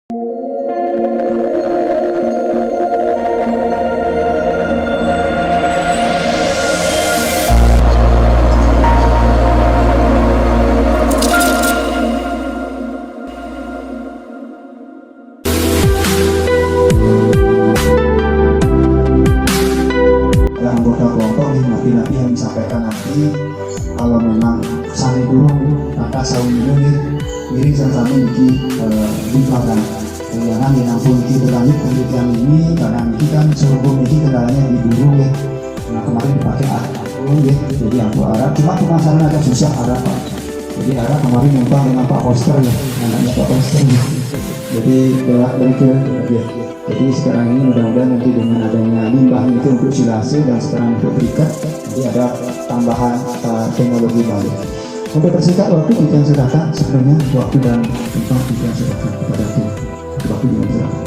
Anggota kelompok nih napi-napi yang disampaikan nanti kalau memang sami durung maka saung ini miring sami iki limpahan karena menampung iki berlanjut penelitian ini karena ini kan serubung ini kendalanya di burung ya. Nah kemarin dipakai burung ya, jadi aku Arab cuma pemasaran agak susah Arab Pak. Jadi Arab kemarin numpang dengan Pak Poster ya, anaknya Pak Poster ya. Jadi dari ke ya. Jadi sekarang ini mudah-mudahan nanti dengan adanya limbah itu untuk silase dan sekarang untuk berikat, nanti ada tambahan teknologi baru. Untuk bersingkat waktu kita yang serahkan sebenarnya waktu dan tempat kita yang serahkan kepada tim. Waktu yang serahkan.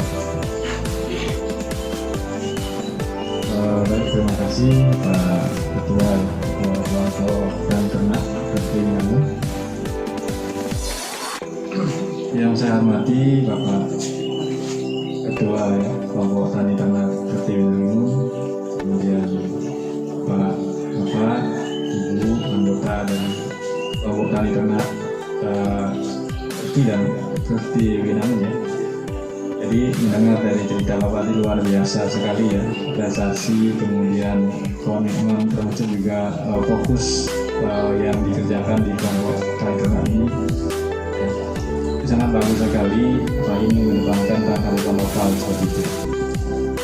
Baik, terima kasih Pak Ketua Kelompok dan Ternak Pertanian. Yang saya hormati Bapak Ketua Kelompok Tani Ternak Pertanian, kemudian Bapak, Ibu, anggota dan Kelompok Tani Ternak dan Pertanian ya. Jadi mendengar dari cerita Bapak itu luar biasa sekali ya, prestasi, kemudian komitmen, termasuk juga fokus yang dikerjakan di kelompok Tani Ternak ini. Sangat bagus sekali, apalagi mengedepankan kearifan lokal seperti itu.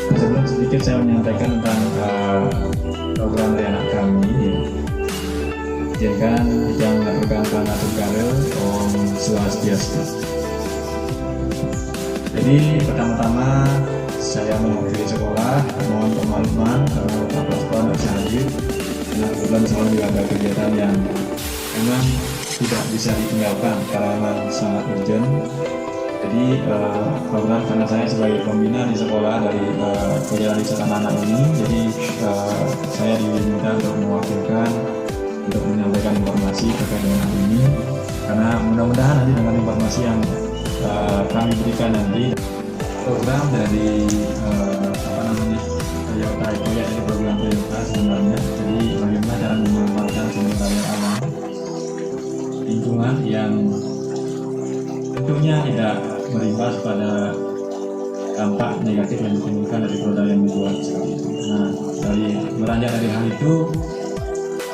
Nah, sebelum sedikit saya menyampaikan tentang program dari anak kami, izinkan yang mengaturkan Panatur Karel Om Swastiastu. Jadi pertama-tama saya mewakili sekolah, mohon pemaklum karena Bapak Sekolah tidak bisa hadir, karena kebetulan selalu juga ada kegiatan yang memang tidak bisa ditinggalkan karena memang sangat urgent. Jadi kebetulan karena saya sebagai pembina di sekolah dari kegiatan riset anak-anak ini, jadi saya diminta untuk mewakilkan untuk menyampaikan informasi terkait dengan hal ini, karena mudah-mudahan nanti dengan informasi yang kami berikan nanti program dari Toyota Ikoya ini program Toyota sebenarnya. Jadi bagaimana cara memanfaatkan sumber daya alam lingkungan yang tentunya tidak berimbas pada dampak negatif yang ditimbulkan dari produk yang dibuat seperti itu. Nah, dari beranjak dari hal itu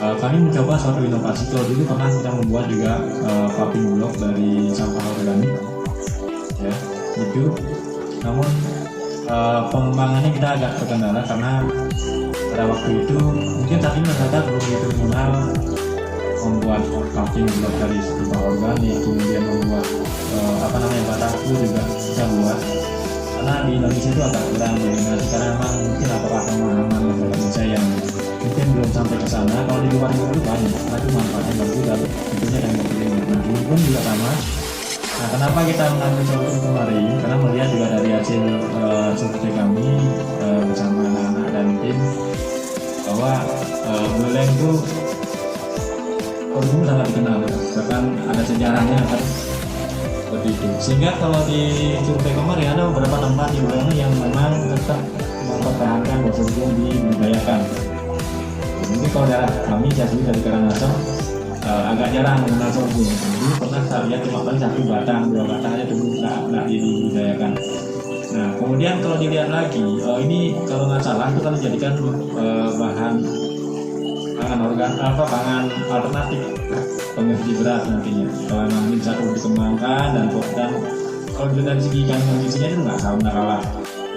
kami mencoba suatu inovasi. Kalau dulu pernah kita membuat juga paving block dari sampah organik ya, itu. Namun pengembangannya kita agak terkendala karena pada waktu itu mungkin saat ini masyarakat belum begitu mengenal membuat paving block dari sampah organik, kemudian membuat bataku juga bisa buat, karena di Indonesia itu agak kurang diminati karena memang mungkin apakah pemahaman masyarakat Indonesia yang mungkin belum sampai ke sana. Kalau di luar itu banyak, tapi manfaatnya bagus dan tentunya yang berpikir. Nah, ini pun juga sama. Nah, kenapa kita mengambil contoh kemarin? Karena melihat juga dari hasil survei kami bersama anak-anak dan tim bahwa Buleleng itu dulu sangat dikenal, bahkan ada sejarahnya kan seperti itu. Sehingga kalau di survei kemarin ada beberapa tempat di Buleleng yang memang tetap mempertahankan bahasa dibudidayakan. Mungkin kalau daerah kami Jaswi dari Karangasem agak jarang mengenal sorghum. Dulu pernah saya lihat cuma paling satu batang, dua batang aja dulu nggak dibudidayakan. Nah, kemudian kalau dilihat lagi, ini kalau nggak salah itu kan dijadikan bahan pangan alternatif pengganti beras nantinya. Kalau memang ini bisa terus dikembangkan dan kalau dari segi kandungan gizinya itu nggak kalah,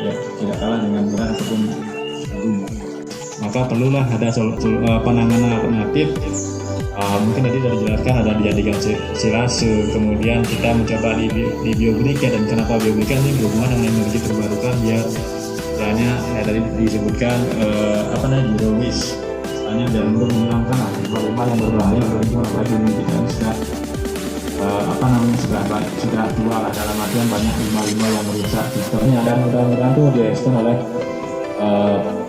ya tidak kalah dengan beras ataupun sorghum. Maka perlulah ada penanganan alternatif. Mungkin tadi sudah dijelaskan ada dijadikan silase, kemudian kita mencoba di bioberikat. Dan kenapa bioberikat ini berhubungan dengan energi terbarukan, biar misalnya tadi disebutkan zero waste, misalnya biar untuk menghilangkan limbah yang berbahaya bagi apalagi dunia kita ini sudah tua lah, dalam artian banyak limbah-limbah yang merusak sistemnya, dan mudah-mudahan itu direspon oleh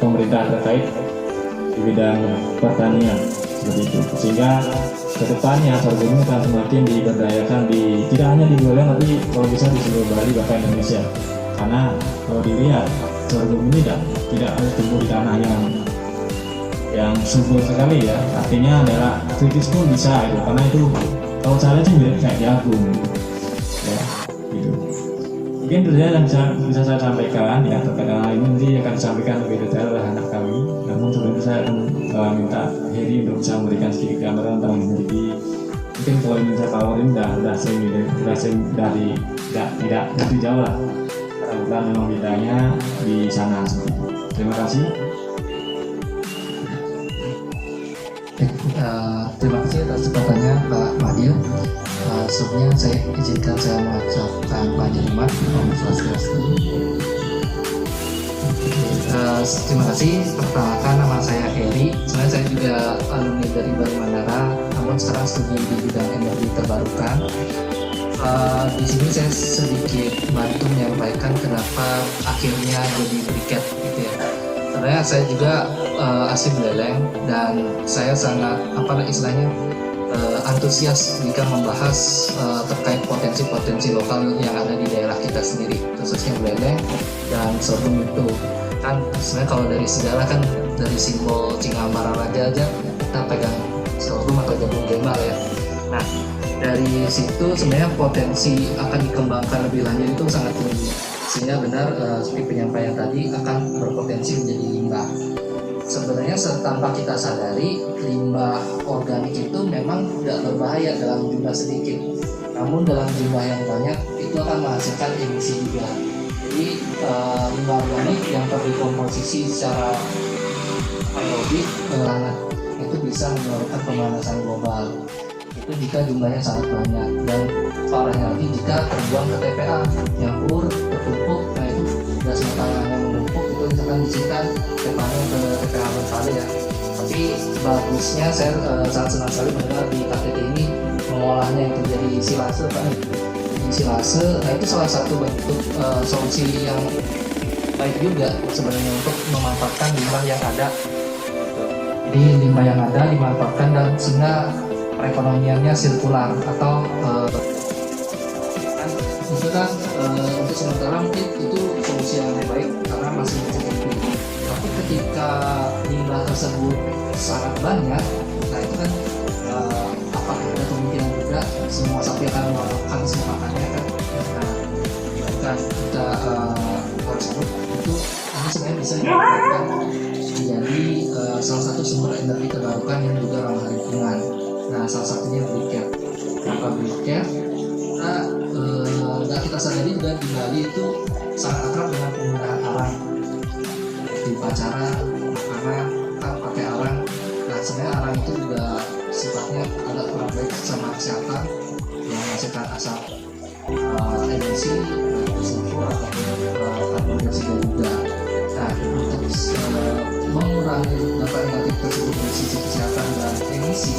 pemerintah terkait di bidang pertanian. seperti itu. Sehingga kedepannya sorghum ini akan semakin diberdayakan tidak hanya di Buleleng tapi kalau bisa di seluruh Bali bahkan Indonesia. Karena kalau dilihat sorghum ini tidak harus tumbuh di tanah yang subur sekali ya, artinya adalah kritis pun bisa itu, karena itu kalau saya lihat sih mirip kayak jagung ya gitu. Mungkin itu saja yang bisa saya sampaikan ya terkait dengan hal ini, nanti akan disampaikan lebih detail oleh anak kami. Namun sebelum itu saya akan minta Heri untuk bisa memberikan sedikit gambaran tentang Heri. Mungkin kalau Indonesia Power ini tidak begitu jauh lah, karena memang bedanya di sana seperti itu. Terima kasih. Terima kasih atas kesempatannya Pak Madio. Sebelumnya saya izinkan saya mengucapkan panjang umat Om Swastiastu. Terima kasih. Perkenalkan, nama saya Heri. Sebenarnya saya juga alumni dari Bali Mandara, namun sekarang studi di bidang energi terbarukan. Di sini saya sedikit bantu menyampaikan kenapa akhirnya jadi briket gitu ya. Sebenarnya saya juga asli Buleleng dan saya sangat antusias jika membahas terkait potensi-potensi lokal yang ada di daerah kita sendiri, khususnya Buleleng dan sorghum itu. Kan sebenarnya kalau dari sejarah kan dari simbol Cingamara Raja aja kita pegang sorghum atau jagung gembal ya. Nah, dari situ sebenarnya potensi akan dikembangkan lebih lanjut itu sangat tinggi, sehingga benar seperti penyampaian tadi akan berpotensi menjadi limbah. Sebenarnya tanpa kita sadari, limbah organik itu memang tidak berbahaya dalam jumlah sedikit, namun dalam jumlah yang banyak itu akan menghasilkan emisi juga. Jadi limbah organik yang terdekomposisi secara aerobik itu bisa menyebabkan pemanasan global. Itu jika jumlahnya sangat banyak, dan parahnya lagi jika terbuang ke TPA, nyampur, tertumpuk, nah itu gas metannya menumpuk, itu misalkan diisikan TPA-nya ke TPA Bengkale ya. Tapi bagusnya saya sangat senang sekali mendengar di KTT ini mengolahnya yang terjadi silase kan. Silase, nah itu salah satu bentuk solusi yang baik juga sebenarnya untuk memanfaatkan limbah yang ada. Jadi limbah yang ada dimanfaatkan dan sehingga perekonomiannya sirkular atau itu kan untuk sementara mungkin itu solusi yang lebih baik karena masih mencukupi. Tapi ketika limbah tersebut sangat banyak, nah itu kan apakah ada kemungkinan juga semua sapi akan melakukan semua makannya kan? Nah, kita tersebut itu ini sebenarnya bisa dimanfaatkan menjadi salah satu sumber energi terbarukan yang juga ramah lingkungan. Nah, salah satunya briket. Kenapa briket? Nah, kita sadari juga di Bali itu sangat akrab dengan penggunaan arang di upacara, karena kita pakai arang. Nah, sebenarnya arang itu juga sifatnya agak kurang baik sama kesehatan, yang menghasilkan asap emisi, sulfur atau karbon dioksida juga. Nah, untuk mengurangi dampak negatif tersebut dari sisi kesehatan dan emisi,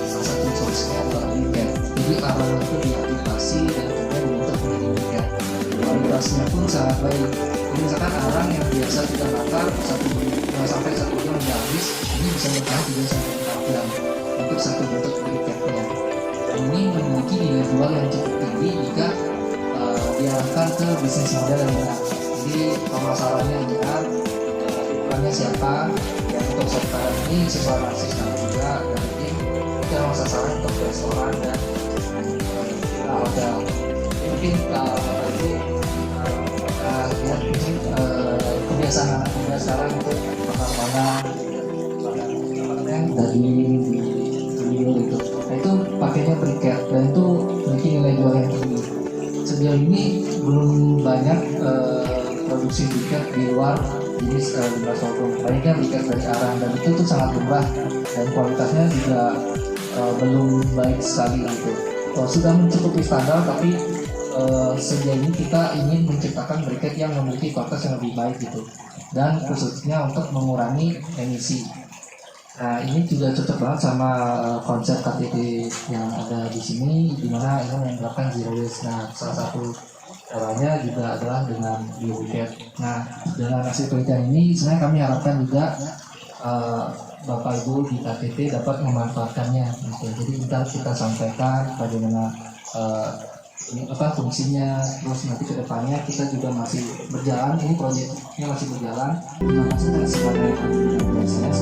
salah satu solusinya adalah briket. Jadi arang itu diaktifasi dan kemudian dibentuk menjadi briket. Kualitasnya pun sangat baik. Jadi misalkan arang yang biasa kita bakar sampai 1 jam sudah habis, ini bisa bertahan 3 sampai 4 jam untuk satu bentuk briketnya. Ini memiliki nilai jual yang cukup tinggi jika diarahkan ke bisnis model yang benar. Jadi pemasarannya benar, ukurannya siapa, yang untuk sekarang ini sesuai sistem juga, dan ini kita sasaran untuk restoran dan hotel. Mungkin itu ya mungkin kebiasaan anak muda sekarang itu makan daging tuyul itu. Nah itu pakainya briket dan itu memiliki nilai jual yang tinggi. Sejauh ini belum banyak produksi briket di luar jenis limbah sorghum. Banyaknya briket dari arang dan itu tuh sangat murah dan kualitasnya juga belum baik sekali gitu. Sudah mencukupi standar, tapi sejauh ini kita ingin menciptakan briket yang memiliki kualitas yang lebih baik gitu, dan khususnya untuk mengurangi emisi. Nah ini juga cocok banget sama konsep KTT yang ada di sini, di mana ini menerapkan zero waste. Nah salah satu caranya juga adalah dengan biobriket. Nah dengan hasil penelitian ini sebenarnya kami harapkan juga Bapak Ibu di KTT dapat memanfaatkannya. Gitu. Jadi kita sampaikan bagaimana ini fungsinya, terus nanti kedepannya kita juga masih berjalan, ini proyeknya masih berjalan. Terima kasih atas sebagai anggota saya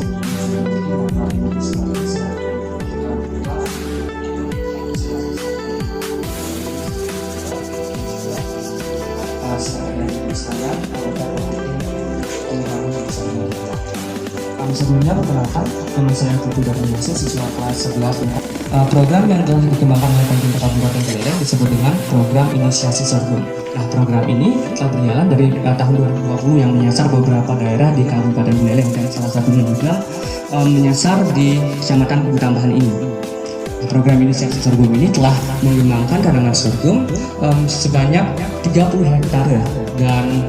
sebelumnya perkenalkan, nama saya Putu Darmansyah, siswa kelas 11 ya. Program yang telah dikembangkan oleh pemerintah Kabupaten Buleleng disebut dengan program inisiasi sorghum. Nah, program ini telah berjalan dari tahun 2020 yang menyasar beberapa daerah di Kabupaten Buleleng dan salah satunya juga menyasar di Kecamatan Tambahan ini. Program inisiasi sorghum ini telah mengembangkan tanaman sorghum sebanyak 30 hektar dan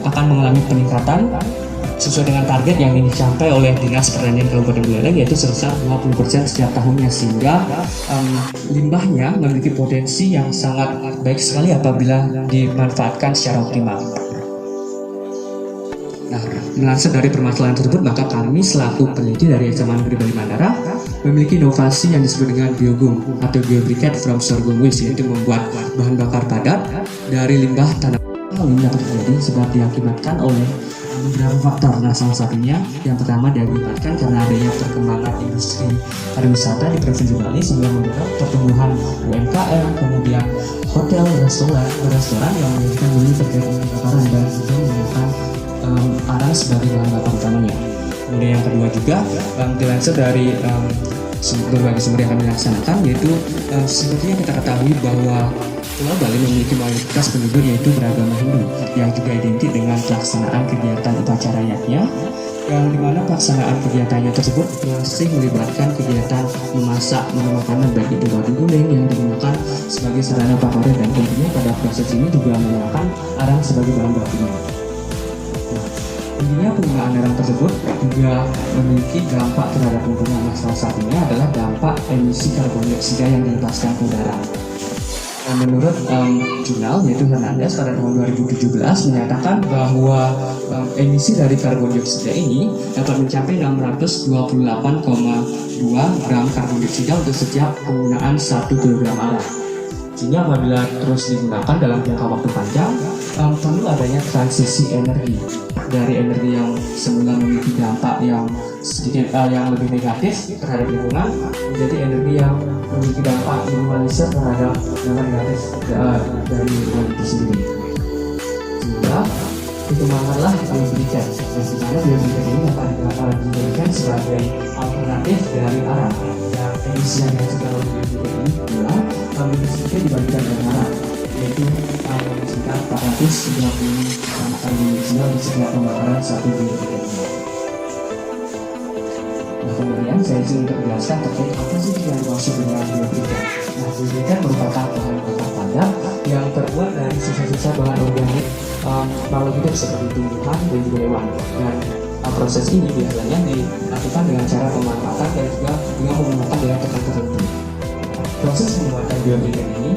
akan mengalami peningkatan sesuai dengan target yang dicapai oleh Dinas Pertanian Kabupaten Buleleng, yaitu sebesar 20% setiap tahunnya, sehingga limbahnya memiliki potensi yang sangat baik sekali apabila dimanfaatkan secara optimal. Nah, melansir dari permasalahan tersebut, maka kami selaku peneliti dari SMA Negeri Bali Mandara memiliki inovasi yang disebut dengan biogum atau biobriquette from sorghum waste, yaitu membuat bahan bakar padat dari limbah tanaman. Hal ini dapat terjadi sebab diakibatkan oleh beberapa faktor. Nah, salah satunya yang pertama diakibatkan karena adanya perkembangan industri pariwisata di Provinsi Bali sehingga mendorong pertumbuhan UMKM, kemudian hotel, restoran yang menjadikan dulu terjadi kebakaran dan juga menggunakan arang sebagai bahan bakar utamanya. Kemudian yang kedua juga dilansir dari berbagai sumber yang kami laksanakan, yaitu seperti yang kita ketahui bahwa Pulau Bali memiliki mayoritas penduduk yaitu beragama Hindu yang juga identik dengan pelaksanaan kegiatan upacaranya, yang dimana pelaksanaan kegiatannya tersebut masih melibatkan kegiatan memasak menu makanan baik itu batu guling yang digunakan sebagai sarana paparan, dan tentunya pada proses ini juga menggunakan arang sebagai bahan bakunya. Intinya penggunaan arang tersebut juga memiliki dampak terhadap lingkungan. Salah satunya adalah dampak emisi karbon dioksida yang dilepaskan ke udara. Menurut jurnal yaitu Hernandez pada tahun 2017 menyatakan bahwa emisi dari karbon dioksida ini dapat mencapai 628,2 gram karbon dioksida untuk setiap penggunaan 1 kg arang. Sehingga apabila terus digunakan dalam jangka waktu panjang, perlu adanya transisi energi dari energi yang semula memiliki dampak yang sedikit yang lebih negatif terhadap lingkungan menjadi energi yang memiliki dampak minimalisir terhadap dampak negatif dari lingkungan itu sendiri. Sehingga dikembangkanlah biobriquette, dan di mana biobriquette ini dapat dijadikan sebagai alternatif dari arang. Dan emisi yang dihasilkan oleh biobriquette ini pula lebih sedikit dibandingkan dengan arang, yaitu sekitar 430 gram karbon dioksida untuk setiap pembakaran 1 biobriquette. Nah, kemudian saya izin untuk menjelaskan terkait apa sih yang dimaksud dengan biobriquette. Nah, biobriquette merupakan bahan bakar padat yang terbuat dari sisa-sisa bahan organik makhluk hidup seperti tumbuhan dan juga hewan. Dan proses ini biasanya dilakukan dengan cara pemanfaatan dan juga dengan menggunakan dengan tekan tertentu. Proses pembuatan biobriquette ini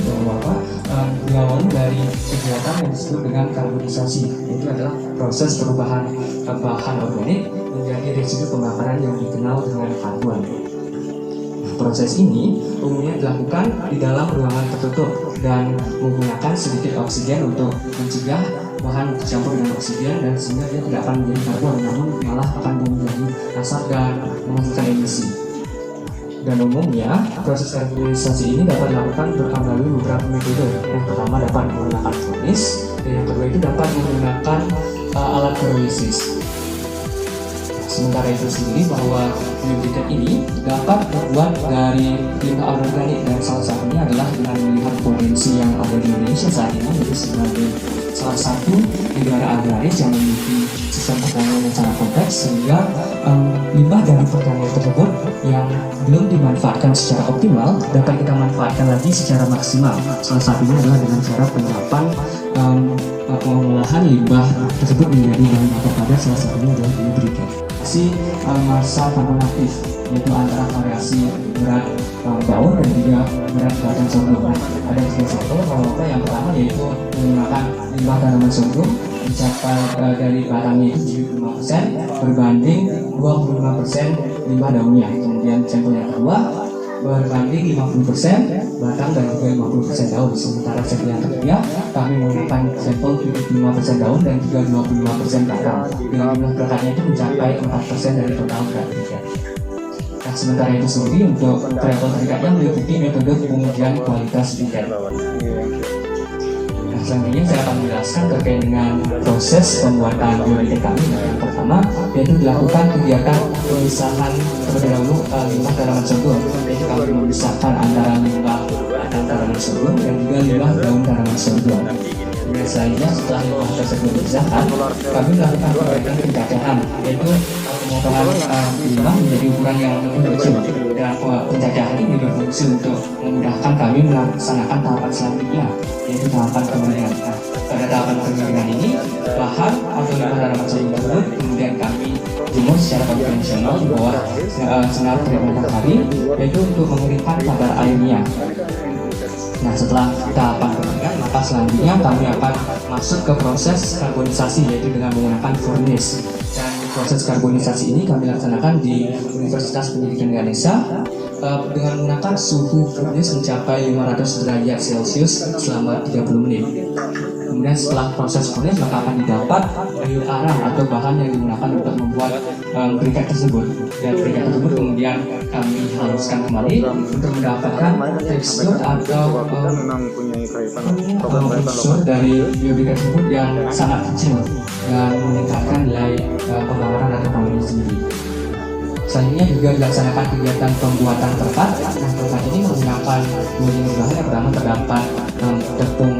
diawali dari kegiatan yang disebut dengan karbonisasi, yaitu adalah proses perubahan bahan organik menjadi residu pembakaran yang dikenal dengan karbon. Proses ini umumnya dilakukan di dalam ruangan tertutup dan menggunakan sedikit oksigen untuk mencegah bahan bercampur dengan oksigen, dan sehingga dia tidak akan menjadi karbon, namun malah akan menjadi asap dan menghasilkan emisi. Dan umumnya proses karbonisasi ini dapat dilakukan melalui beberapa metode. Yang pertama dapat menggunakan furnace, dan yang kedua itu dapat menggunakan alat pirolisis. Sementara itu sendiri bahwa biobriquette ini dapat terbuat dari limbah organik, dan salah satunya adalah dengan melihat potensi yang ada di Indonesia saat ini, yaitu sebagai salah satu negara agraris yang memiliki sistem pertanian yang sangat kompleks, sehingga limbah dari pertanian tersebut yang belum dimanfaatkan secara optimal dapat kita manfaatkan lagi secara maksimal. Salah satunya adalah dengan cara penyerapan pengolahan limbah tersebut menjadi bahan bakar padat, salah satunya adalah biobriquette. Masa karbon aktif, yaitu antara variasi berat daun dan juga berat batang sorghum. Ada tiga faktor yang pertama yaitu menggunakan limbah tanaman sorghum, mencapai dari batangnya itu 75% berbanding 25% limbah daunnya. Kemudian sampel yang kedua berbanding 50% batang dan juga 50% daun. Sementara sampel yang ketiga kami menggunakan sampel 75% daun dan juga 25% batang. Dengan jumlah beratnya itu mencapai 4% dari total berat briket. Nah, sementara itu sendiri untuk variabel terikatnya mengikuti metode pengujian kualitas briket. Nah, selanjutnya saya akan menjelaskan terkait dengan proses pembuatan biobriket kami. Nah, yang pertama yaitu dilakukan kegiatan pemisahan terlebih dahulu limbah tanaman sorghum. Yaitu kami memisahkan antara limbah batang tanaman sorghum dan juga limbah daun tanaman sorghum. Kemudian selanjutnya setelah limbah tersebut dipisahkan, kami melakukan perbaikan pencacahan, yaitu pemotongan limbah menjadi ukuran yang lebih kecil. Dan pencacahan ini berfungsi untuk memudahkan kami melaksanakan tahapan selanjutnya, yaitu tahapan pengeringan. Nah, pada tahapan pengeringan ini, bahan atau limbah tanaman sorghum tersebut kemudian kami jemur secara konvensional di bawah sinar terik matahari, yaitu untuk mengeringkan kadar airnya. Nah, setelah tahapan pengeringan, maka selanjutnya kami akan masuk ke proses karbonisasi, yaitu dengan menggunakan furnace. Dan proses karbonisasi ini kami laksanakan di Universitas Pendidikan Ganesha dengan menggunakan suhu furnace mencapai 500 derajat Celcius selama 30 menit. Kemudian setelah proses furnace maka akan didapat air arang atau bahan yang digunakan untuk membuat briket tersebut. Dan briket tersebut kemudian kami haluskan kembali untuk mendapatkan tekstur atau tekstur dari biobriket tersebut yang sangat kecil dan meningkatkan nilai pembawaran atau kalori sendiri. Selanjutnya juga dilaksanakan kegiatan pembuatan perkat. Nah, perkat ini menggunakan dua jenis bahan. Yang pertama terdapat tepung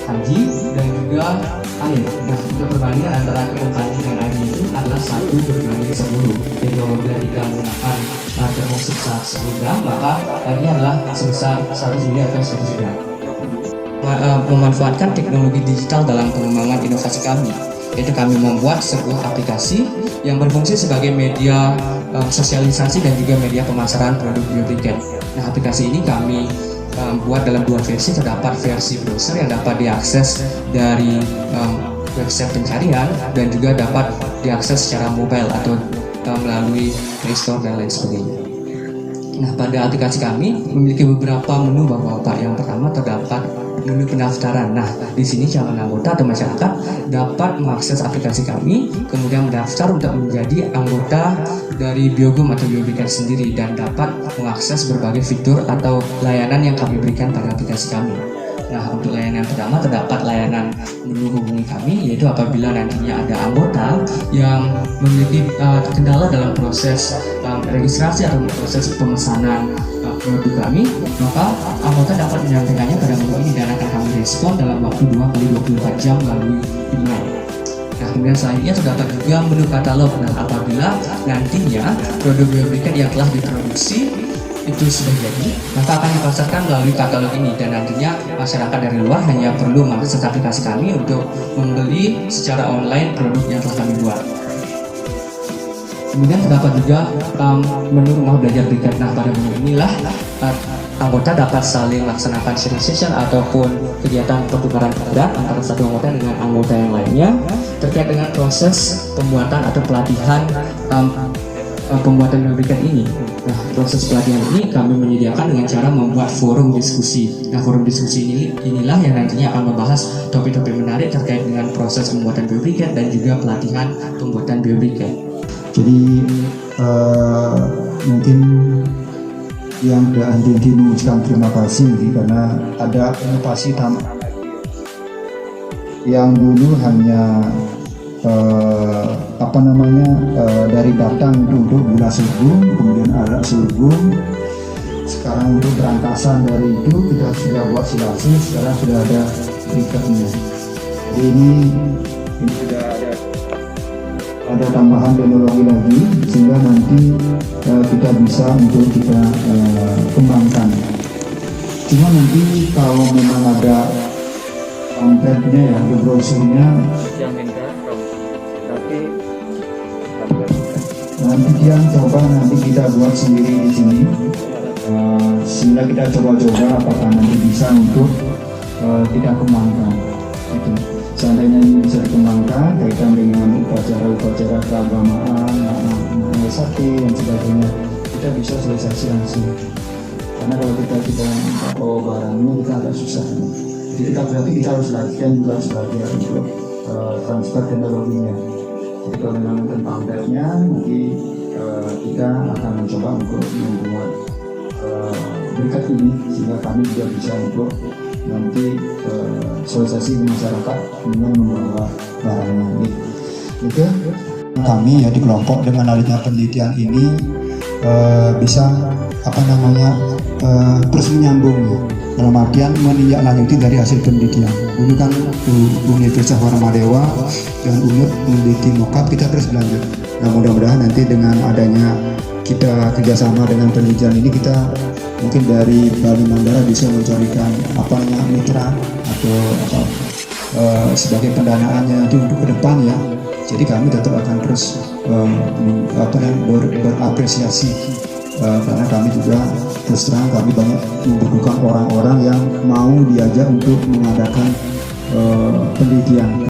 kanji dan juga air. Nah, untuk perbandingan antara tepung kanji dan air itu adalah 1:10. Jadi apabila kita menggunakan tepung sebesar 10 gram, maka airnya adalah sebesar 100 ml atau 100 gram. Memanfaatkan teknologi digital dalam pengembangan inovasi kami, yaitu kami membuat sebuah aplikasi yang berfungsi sebagai media sosialisasi dan juga media pemasaran produk biobriket. Nah, aplikasi ini kami buat dalam dua versi. Terdapat versi browser yang dapat diakses dari website pencarian dan juga dapat diakses secara mobile atau melalui Play Store dan lain sebagainya. Nah, pada aplikasi kami memiliki beberapa menu Bapak-bapak. Yang pertama terdapat menu pendaftaran. Nah, di sini calon anggota atau masyarakat dapat mengakses aplikasi kami, kemudian mendaftar untuk menjadi anggota dari Biogum atau Biobriket sendiri dan dapat mengakses berbagai fitur atau layanan yang kami berikan pada aplikasi kami. Nah, untuk layanan pertama terdapat layanan menu hubungi kami, yaitu apabila nantinya ada anggota yang memiliki kendala dalam proses registrasi atau proses pemesanan produk kami, maka anggota dapat menyampaikannya pada menu ini dan akan kami respon dalam waktu 2x24 jam melalui email. Nah, kemudian selanjutnya terdapat juga menu katalog. Nah, apabila nantinya produk biobriket yang telah diproduksi itu sudah jadi, maka akan dipasarkan melalui katalog ini dan nantinya masyarakat dari luar hanya perlu mengakses aplikasi kami untuk membeli secara online produk yang telah kami buat. Kemudian terdapat juga menu rumah belajar briket. Nah, pada menu inilah anggota dapat saling melaksanakan sharing session ataupun kegiatan pertukaran pikiran antara satu anggota dengan anggota yang lainnya terkait dengan proses pembuatan atau pelatihan pembuatan biobriket ini. Nah, proses pelatihan ini kami menyediakan dengan cara membuat forum diskusi. Nah, forum diskusi inilah yang nantinya akan membahas topik-topik menarik terkait dengan proses pembuatan biobriket dan juga pelatihan pembuatan biobriket. Jadi mungkin yang Andi mengucapkan terima kasih karena ada inovasi tambahan yang dulu hanya dari batang itu untuk gula sorghum, kemudian arak sorghum. Sekarang untuk berangkasan dari itu kita sudah buat silase, sekarang sudah ada briketnya. Jadi ini sudah ada tambahan teknologi lagi sehingga nanti kita bisa untuk kita kembangkan. Cuma nanti kalau memang ada pamfletnya ya, brosurnya, nanti dia coba nanti kita buat sendiri di sini, sehingga kita coba-coba apakah nanti bisa untuk kita kembangkan. Itu seandainya ini bisa dikembangkan. berkaitan dengan upacara-upacara keagamaan, makna sakti dan sebagainya, kita bisa sosialisasi langsung. Karena kalau kita bawa barangnya kita agak susah. Jadi kita berarti kita harus latihan juga harus belajar untuk transfer teknologinya. Jadi kalau memang tentang pampletnya, nanti kita akan mencoba untuk membuat berkat ini sehingga kami juga bisa untuk nanti sosialisasi ke masyarakat dengan membawa barangnya ini. Itu kami ya di kelompok dengan adanya penelitian ini bisa terus menyambung ya. Dalam artian menindaklanjuti dari hasil penelitian. Dulu kan Universitas Warmadewa dan UNUR meneliti mokap, kita terus berlanjut. Nah mudah-mudahan nanti dengan adanya kita kerjasama dengan penelitian ini, kita mungkin dari Bali Mandara bisa mencarikan mitra atau sebagai pendanaannya nanti untuk ke depan ya. Jadi kami tetap akan terus berapresiasi karena kami juga terus terang kami banyak membutuhkan orang-orang yang mau diajak untuk mengadakan penelitian.